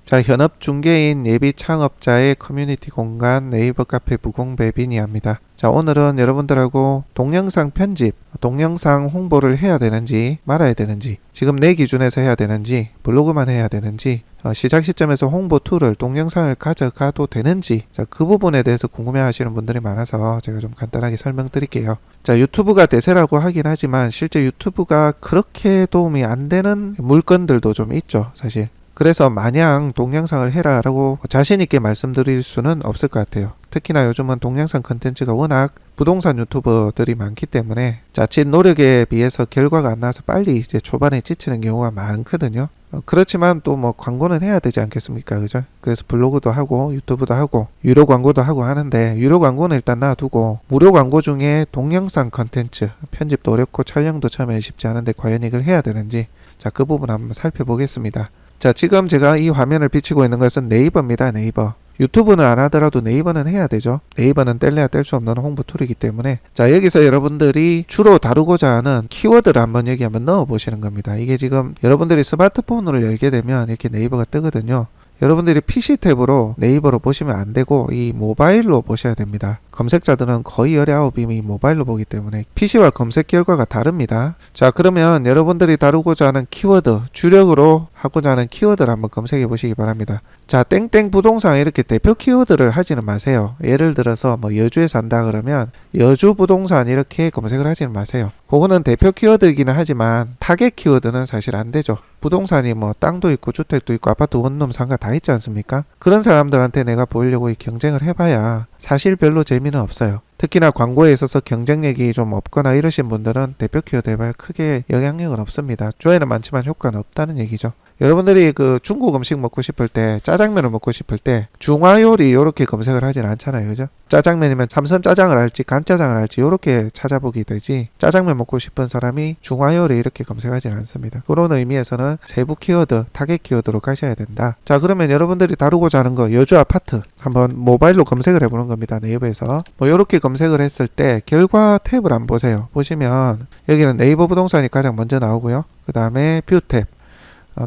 자, 현업 중개인 예비 창업자의 커뮤니티 공간 네이버 카페 무공배비니아입니다. 자, 오늘은 여러분들하고 동영상 편집, 동영상 홍보를 해야 되는지 말아야 되는지, 지금 내 기준에서 해야 되는지, 블로그만 해야 되는지, 시작 시점에서 홍보 툴을 동영상을 가져가도 되는지, 자, 그 부분에 대해서 궁금해 하시는 분들이 많아서 제가 좀 간단하게 설명드릴게요. 자, 유튜브가 대세라고 하긴 하지만 실제 유튜브가 그렇게 도움이 안 되는 물건들도 좀 있죠, 사실. 그래서 마냥 동영상을 해라 라고 자신있게 말씀드릴 수는 없을 것 같아요. 특히나 요즘은 동영상 컨텐츠가 워낙 부동산 유튜버들이 많기 때문에 자칫 노력에 비해서 결과가 안 나와서 빨리 이제 초반에 지치는 경우가 많거든요. 그렇지만 또 뭐 광고는 해야 되지 않겠습니까? 그죠? 그래서 블로그도 하고 유튜브도 하고 유료 광고도 하고 하는데, 유료 광고는 일단 놔두고 무료 광고 중에 동영상 컨텐츠 편집도 어렵고 촬영도 처음에 쉽지 않은데 과연 이걸 해야 되는지, 자, 그 부분 한번 살펴보겠습니다. 자, 지금 제가 이 화면을 비치고 있는 것은 네이버입니다. 네이버. 유튜브는 안 하더라도 네이버는 해야 되죠. 네이버는 뗄래야 뗄 수 없는 홍보 툴이기 때문에. 자, 여기서 여러분들이 주로 다루고자 하는 키워드를 한번 여기 한번 넣어 보시는 겁니다. 이게 지금 여러분들이 스마트폰으로 열게 되면 이렇게 네이버가 뜨거든요. 여러분들이 PC 탭으로 네이버로 보시면 안 되고 이 모바일로 보셔야 됩니다. 검색자들은 거의 19이 모바일로 보기 때문에 PC와 검색 결과가 다릅니다. 자, 그러면 여러분들이 다루고자 하는 키워드, 주력으로 하고자 하는 키워드를 한번 검색해 보시기 바랍니다. 자, 땡땡 부동산 이렇게 대표 키워드를 하지는 마세요. 예를 들어서 뭐 여주에 산다 그러면 여주 부동산 이렇게 검색을 하지는 마세요. 그거는 대표 키워드이기는 하지만 타겟 키워드는 사실 안 되죠. 부동산이 뭐 땅도 있고 주택도 있고 아파트 원룸 상가 다 있지 않습니까? 그런 사람들한테 내가 보이려고 이 경쟁을 해봐야 사실 별로 재미는 없어요. 특히나 광고에 있어서 경쟁력이 좀 없거나 이러신 분들은 대표 키워드 해봐야 크게 영향력은 없습니다. 조회는 많지만 효과는 없다는 얘기죠. 여러분들이 그 중국 음식 먹고 싶을 때, 짜장면을 먹고 싶을 때 중화요리 이렇게 검색을 하진 않잖아요. 그죠? 짜장면이면 삼선 짜장을 할지 간짜장을 할지 이렇게 찾아보기 되지, 짜장면 먹고 싶은 사람이 중화요리 이렇게 검색하진 않습니다. 그런 의미에서는 세부 키워드, 타겟 키워드로 가셔야 된다. 자, 그러면 여러분들이 다루고자 하는 거 여주 아파트 한번 모바일로 검색을 해보는 겁니다. 네이버에서 뭐 이렇게 검색을 했을 때 결과 탭을 한번 보세요. 보시면 여기는 네이버 부동산이 가장 먼저 나오고요. 그 다음에 뷰 탭,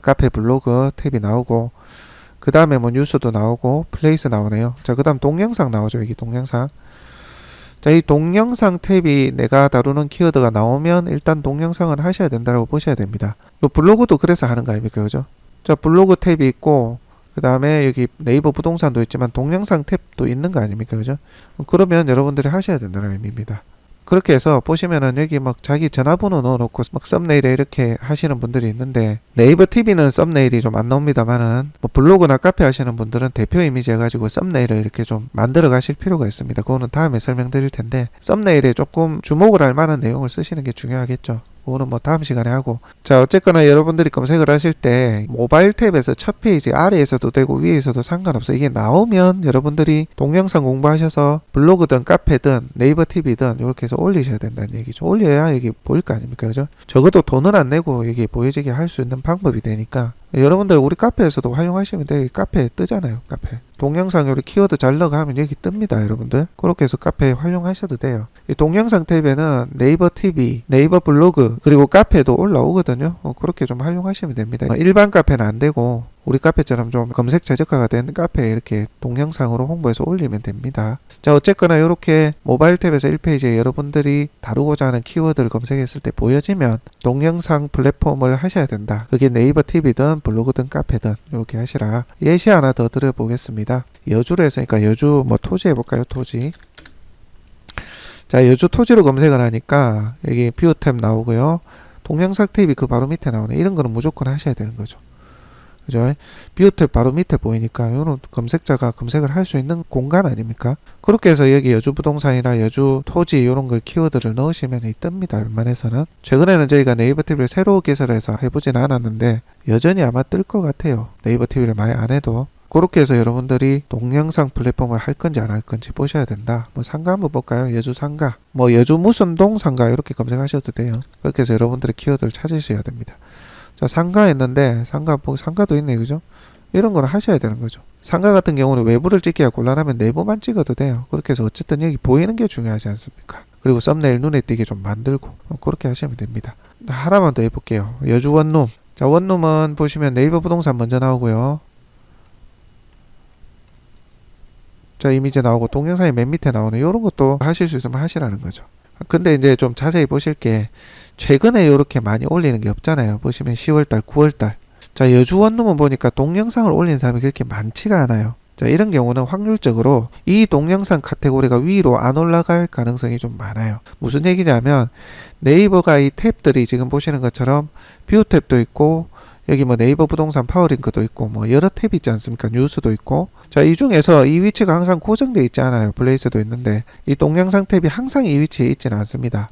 카페 블로그 탭이 나오고, 그 다음에 뭐 뉴스도 나오고 플레이스 나오네요. 자, 그 다음 동영상 나오죠. 여기 동영상. 자, 이 동영상 탭이 내가 다루는 키워드가 나오면 일단 동영상을 하셔야 된다고 보셔야 됩니다. 요 블로그도 그래서 하는 거 아닙니까? 그죠? 자, 블로그 탭이 있고 그 다음에 여기 네이버 부동산도 있지만 동영상 탭도 있는 거 아닙니까? 그죠? 그러면 여러분들이 하셔야 된다는 의미입니다. 그렇게 해서 보시면은 여기 막 자기 전화번호 넣어놓고 막 썸네일에 이렇게 하시는 분들이 있는데, 네이버 TV는 썸네일이 좀 안 나옵니다만은 뭐 블로그나 카페 하시는 분들은 대표 이미지 해가지고 썸네일을 이렇게 좀 만들어 가실 필요가 있습니다. 그거는 다음에 설명드릴 텐데, 썸네일에 조금 주목을 할 만한 내용을 쓰시는 게 중요하겠죠. 그거는 뭐 다음 시간에 하고. 자, 어쨌거나 여러분들이 검색을 하실 때 모바일 탭에서 첫 페이지 아래에서도 되고 위에서도 상관없어요. 이게 나오면 여러분들이 동영상 공부하셔서 블로그든 카페든 네이버 TV든 이렇게 해서 올리셔야 된다는 얘기죠. 올려야 여기 보일 거 아닙니까? 그죠? 적어도 돈은 안 내고 여기 보여지게 할 수 있는 방법이 되니까 여러분들 우리 카페에서도 활용하시면 돼요. 카페에 뜨잖아요. 카페 동영상 요리 키워드 잘 넣어가면 여기 뜹니다. 여러분들 그렇게 해서 카페에 활용하셔도 돼요. 이 동영상 탭에는 네이버 TV, 네이버 블로그 그리고 카페도 올라오거든요. 그렇게 좀 활용하시면 됩니다. 일반 카페는 안 되고 우리 카페처럼 좀 검색 최적화가 된 카페에 이렇게 동영상으로 홍보해서 올리면 됩니다. 자, 어쨌거나 이렇게 모바일 탭에서 1페이지에 여러분들이 다루고자 하는 키워드를 검색했을 때 보여지면 동영상 플랫폼을 하셔야 된다. 그게 네이버 TV든 블로그든 카페든 이렇게 하시라. 예시 하나 더 드려보겠습니다. 여주로 했으니까 여주 뭐 토지 해볼까요? 토지. 자, 여주 토지로 검색을 하니까 여기 뷰 탭 나오고요. 동영상 탭이 그 바로 밑에 나오네. 이런 거는 무조건 하셔야 되는 거죠. 그죠? 뷰 탭 바로 밑에 보이니까 이거는 검색자가 검색을 할 수 있는 공간 아닙니까? 그렇게 해서 여기 여주 부동산이나 여주 토지 이런 걸 키워드를 넣으시면 뜹니다. 웬만해서는. 최근에는 저희가 네이버 TV를 새로 개설해서 해보진 않았는데 여전히 아마 뜰 것 같아요. 네이버 TV를 많이 안 해도. 그렇게 해서 여러분들이 동영상 플랫폼을 할 건지 안 할 건지 보셔야 된다. 뭐 상가 한번 볼까요? 여주 상가. 뭐 여주 무슨 동 상가 이렇게 검색하셔도 돼요. 그렇게 해서 여러분들의 키워드를 찾으셔야 됩니다. 자, 상가 했는데 상가도 있네, 그죠? 이런 거는 하셔야 되는 거죠. 상가 같은 경우는 외부를 찍기가 곤란하면 내부만 찍어도 돼요. 그렇게 해서 어쨌든 여기 보이는 게 중요하지 않습니까? 그리고 썸네일 눈에 띄게 좀 만들고 그렇게 하시면 됩니다. 하나만 더 해볼게요. 여주 원룸. 자, 원룸은 보시면 네이버 부동산 먼저 나오고요. 자, 이미지 나오고 동영상이 맨 밑에 나오네. 이런 것도 하실 수 있으면 하시라는 거죠. 근데 이제 좀 자세히 보실 게 최근에 이렇게 많이 올리는 게 없잖아요. 보시면 10월달, 9월달. 자, 여주 원룸은 보니까 동영상을 올리는 사람이 그렇게 많지가 않아요. 자, 이런 경우는 확률적으로 이 동영상 카테고리가 위로 안 올라갈 가능성이 좀 많아요. 무슨 얘기냐면 네이버가 이 탭들이 지금 보시는 것처럼 뷰 탭도 있고 여기 뭐 네이버 부동산 파워링크도 있고 뭐 여러 탭이 있지 않습니까? 뉴스도 있고. 자, 이 중에서 이 위치가 항상 고정되어 있지 않아요. 플레이스도 있는데 이 동영상 탭이 항상 이 위치에 있지는 않습니다.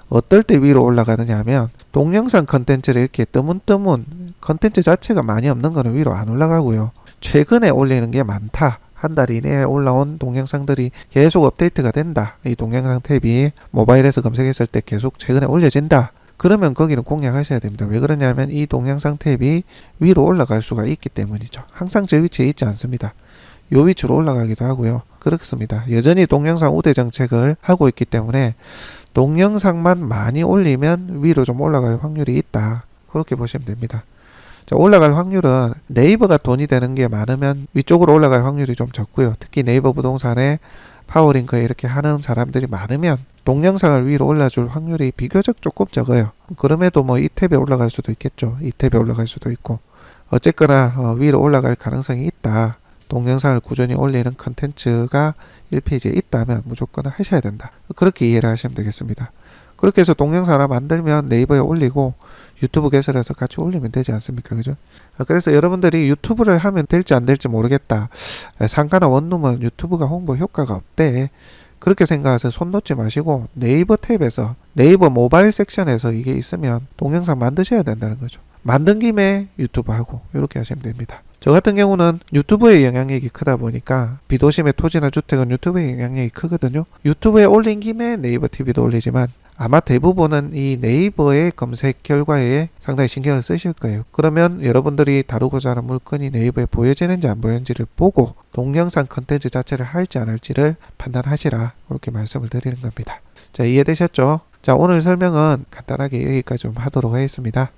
어떨 때 위로 올라가느냐 하면 동영상 컨텐츠를 이렇게 뜨문뜨문 컨텐츠 자체가 많이 없는 거는 위로 안 올라가고요. 최근에 올리는 게 많다. 한 달 이내에 올라온 동영상들이 계속 업데이트가 된다. 이 동영상 탭이 모바일에서 검색했을 때 계속 최근에 올려진다. 그러면 거기는 공략하셔야 됩니다. 왜 그러냐면 이 동영상 탭이 위로 올라갈 수가 있기 때문이죠. 항상 저 위치에 있지 않습니다. 요 위치로 올라가기도 하고요. 그렇습니다. 여전히 동영상 우대 정책을 하고 있기 때문에 동영상만 많이 올리면 위로 좀 올라갈 확률이 있다. 그렇게 보시면 됩니다. 자, 올라갈 확률은 네이버가 돈이 되는 게 많으면 위쪽으로 올라갈 확률이 좀 적고요. 특히 네이버 부동산에 파워링크에 이렇게 하는 사람들이 많으면 동영상을 위로 올려줄 확률이 비교적 조금 적어요. 그럼에도 뭐 이 탭에 올라갈 수도 있겠죠. 이 탭에 올라갈 수도 있고. 어쨌거나 위로 올라갈 가능성이 있다. 동영상을 꾸준히 올리는 컨텐츠가 1페이지에 있다면 무조건 하셔야 된다. 그렇게 이해를 하시면 되겠습니다. 그렇게 해서 동영상 하나 만들면 네이버에 올리고 유튜브 개설해서 같이 올리면 되지 않습니까? 그죠? 그래서 여러분들이 유튜브를 하면 될지 안 될지 모르겠다. 상가나 원룸은 유튜브가 홍보 효과가 없대. 그렇게 생각해서 손 놓지 마시고 네이버 탭에서 네이버 모바일 섹션에서 이게 있으면 동영상 만드셔야 된다는 거죠. 만든 김에 유튜브 하고 이렇게 하시면 됩니다. 저 같은 경우는 유튜브의 영향력이 크다 보니까 비도심의 토지나 주택은 유튜브의 영향력이 크거든요. 유튜브에 올린 김에 네이버 TV도 올리지만 아마 대부분은 이 네이버의 검색 결과에 상당히 신경을 쓰실 거예요. 그러면 여러분들이 다루고자 하는 물건이 네이버에 보여지는지 안 보여지는지를 보고 동영상 컨텐츠 자체를 할지 안 할지를 판단하시라. 그렇게 말씀을 드리는 겁니다. 자, 이해되셨죠? 자, 오늘 설명은 간단하게 여기까지 좀 하도록 하겠습니다.